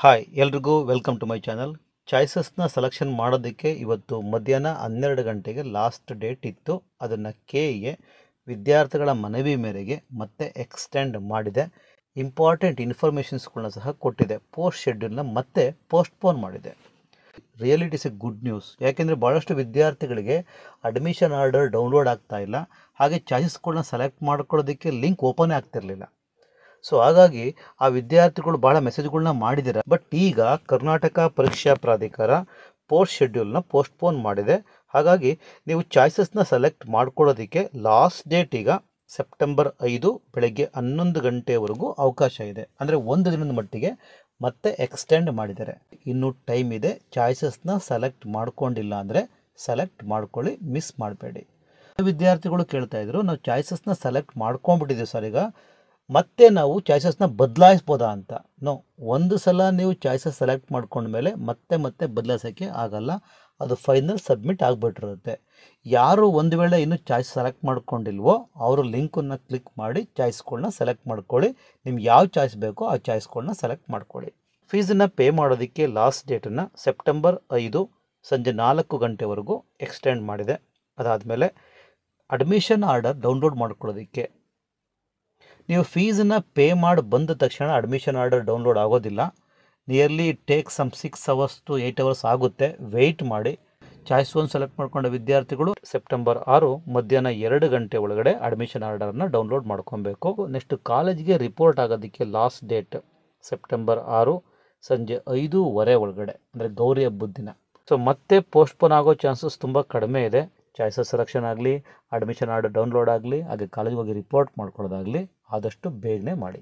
Hi ಎಲ್ರಿಗೂ welcome to my channel. ಚಾಯ್ಸಸ್ನ selection ಮಾಡೋದಕ್ಕೆ ಇವತ್ತು ಮಧ್ಯಾಹ್ನ 12 ಗಂಟೆಗೆ ಲಾಸ್ಟ್ ಡೇಟ್ ಇತ್ತು. ಅದನ್ನು ಕೆಎ ವಿದ್ಯಾರ್ಥಿಗಳ ಮನವಿ ಮೇರೆಗೆ ಮತ್ತೆ ಎಕ್ಸ್ಟೆಂಡ್ ಮಾಡಿದೆ. ಇಂಪಾರ್ಟೆಂಟ್ ಇನ್ಫಾರ್ಮೇಷನ್ಸ್ಗಳನ್ನ ಸಹ ಕೊಟ್ಟಿದೆ. ಪೋಸ್ಟ್ ಶೆಡ್ಯೂಲ್ನ ಮತ್ತೆ ಪೋಸ್ಟ್ಪೋನ್ ಮಾಡಿದೆ. Really it is A good news. ಯಾಕೆಂದರೆ ಭಾಳಷ್ಟು ವಿದ್ಯಾರ್ಥಿಗಳಿಗೆ ಅಡ್ಮಿಷನ್ ಆರ್ಡರ್ ಡೌನ್ಲೋಡ್ ಆಗ್ತಾ ಇಲ್ಲ, ಹಾಗೆ ಚಾಯ್ಸಸ್ಗಳನ್ನ ಸೆಲೆಕ್ಟ್ ಮಾಡ್ಕೊಳ್ಳೋದಕ್ಕೆ ಲಿಂಕ್ ಓಪನ್ ಆಗ್ತಿರಲಿಲ್ಲ. ಸೊ ಹಾಗಾಗಿ ಆ ವಿದ್ಯಾರ್ಥಿಗಳು ಭಾಳ ಮೆಸೇಜ್ಗಳನ್ನ ಮಾಡಿದ್ದಾರೆ. ಬಟ್ ಈಗ ಕರ್ನಾಟಕ ಪರೀಕ್ಷಾ ಪ್ರಾಧಿಕಾರ ಪೋಸ್ಟ್ ಶೆಡ್ಯೂಲ್ನ ಪೋಸ್ಟ್ಪೋನ್ ಮಾಡಿದೆ. ಹಾಗಾಗಿ ನೀವು ಚಾಯ್ಸಸ್ನ ಸೆಲೆಕ್ಟ್ ಮಾಡ್ಕೊಳ್ಳೋದಕ್ಕೆ ಲಾಸ್ಟ್ ಡೇಟ್ ಈಗ ಸೆಪ್ಟೆಂಬರ್ 5 ಬೆಳಗ್ಗೆ 11 ಗಂಟೆವರೆಗೂ ಅವಕಾಶ ಇದೆ. ಅಂದರೆ ಒಂದು ದಿನದ ಮಟ್ಟಿಗೆ ಮತ್ತೆ ಎಕ್ಸ್ಟೆಂಡ್ ಮಾಡಿದ್ದಾರೆ. ಇನ್ನೂ ಟೈಮ್ ಇದೆ. ಚಾಯ್ಸಸ್ನ ಸೆಲೆಕ್ಟ್ ಮಾಡ್ಕೊಂಡಿಲ್ಲ ಅಂದರೆ ಸೆಲೆಕ್ಟ್ ಮಾಡ್ಕೊಳ್ಳಿ, ಮಿಸ್ ಮಾಡಬೇಡಿ. ವಿದ್ಯಾರ್ಥಿಗಳು ಕೇಳ್ತಾ ಇದ್ರು, ನಾವು ಚಾಯ್ಸಸ್ನ ಸೆಲೆಕ್ಟ್ ಮಾಡ್ಕೊಂಡ್ಬಿಟ್ಟಿದ್ದೀವಿ ಸರ್, ಈಗ ಮತ್ತೆ ನಾವು ಚಾಯ್ಸಸ್ನ ಬದಲಾಯಿಸ್ಬೋದಾ ಅಂತ. ನೋ, ಒಂದು ಸಲ ನೀವು ಚಾಯ್ಸಸ್ ಸೆಲೆಕ್ಟ್ ಮಾಡ್ಕೊಂಡ್ಮೇಲೆ ಮತ್ತೆ ಬದಲಾಯಿಸೋಕ್ಕೆ ಆಗಲ್ಲ. ಅದು ಫೈನಲ್ ಸಬ್ಮಿಟ್ ಆಗಿಬಿಟ್ಟಿರುತ್ತೆ. ಯಾರು ಒಂದು ವೇಳೆ ಇನ್ನೂ ಚಾಯ್ಸ್ ಸೆಲೆಕ್ಟ್ ಮಾಡ್ಕೊಂಡಿಲ್ವೋ ಅವರು ಲಿಂಕನ್ನು ಕ್ಲಿಕ್ ಮಾಡಿ ಚಾಯ್ಸ್ಗಳನ್ನ ಸೆಲೆಕ್ಟ್ ಮಾಡ್ಕೊಳ್ಳಿ. ನಿಮ್ಗೆ ಯಾವ ಚಾಯ್ಸ್ ಬೇಕೋ ಆ ಚಾಯ್ಸ್ಗಳನ್ನ ಸೆಲೆಕ್ಟ್ ಮಾಡ್ಕೊಳ್ಳಿ. ಫೀಸನ್ನು ಪೇ ಮಾಡೋದಕ್ಕೆ ಲಾಸ್ಟ್ ಡೇಟನ್ನು ಸೆಪ್ಟೆಂಬರ್ 5 ಸಂಜೆ 4 ಗಂಟೆವರೆಗೂ ಎಕ್ಸ್ಟೆಂಡ್ ಮಾಡಿದೆ. ಅದಾದಮೇಲೆ ಅಡ್ಮಿಷನ್ ಆರ್ಡರ್ ಡೌನ್ಲೋಡ್ ಮಾಡ್ಕೊಳ್ಳೋದಕ್ಕೆ ನೀವು ಫೀಸನ್ನು ಪೇ ಮಾಡಿ ಬಂದ ತಕ್ಷಣ ಅಡ್ಮಿಷನ್ ಆರ್ಡರ್ ಡೌನ್ಲೋಡ್ ಆಗೋದಿಲ್ಲ. Nearly take some 6 hours to 8 hours ಆಗುತ್ತೆ. ವೆಯ್ಟ್ ಮಾಡಿ. ಚಾಯ್ಸ್ 1 ಸೆಲೆಕ್ಟ್ ಮಾಡ್ಕೊಂಡ ವಿದ್ಯಾರ್ಥಿಗಳು ಸೆಪ್ಟೆಂಬರ್ 6 ಮಧ್ಯಾಹ್ನ 2 ಗಂಟೆ ಒಳಗಡೆ ಅಡ್ಮಿಷನ್ ಆರ್ಡರ್ನ ಡೌನ್ಲೋಡ್ ಮಾಡ್ಕೊಬೇಕು. ನೆಕ್ಸ್ಟ್ ಕಾಲೇಜ್ಗೆ ರಿಪೋರ್ಟ್ ಆಗೋದಕ್ಕೆ ಲಾಸ್ಟ್ ಡೇಟ್ ಸೆಪ್ಟೆಂಬರ್ 6 ಸಂಜೆ 5:15 ಒಳಗಡೆ, ಅಂದರೆ ಗೌರಿ ಹಬ್ಬದ ದಿನ. ಸೊ ಮತ್ತೆ ಪೋಸ್ಟ್ಪೋನ್ ಆಗೋ ಚಾನ್ಸಸ್ ತುಂಬ ಕಡಿಮೆ ಇದೆ. ಚಾಯ್ಸಸ್ ಸೆಲೆಕ್ಷನ್ ಆಗಲಿ, ಅಡ್ಮಿಷನ್ ಆರ್ಡರ್ ಡೌನ್ಲೋಡ್ ಆಗಲಿ, ಹಾಗೆ ಕಾಲೇಜಿಗೆ ಹೋಗಿ ರಿಪೋರ್ಟ್ ಮಾಡ್ಕೊಳ್ಳೋದಾಗಲಿ ಆದಷ್ಟು ಬೇಗನೆ ಮಾಡಿ.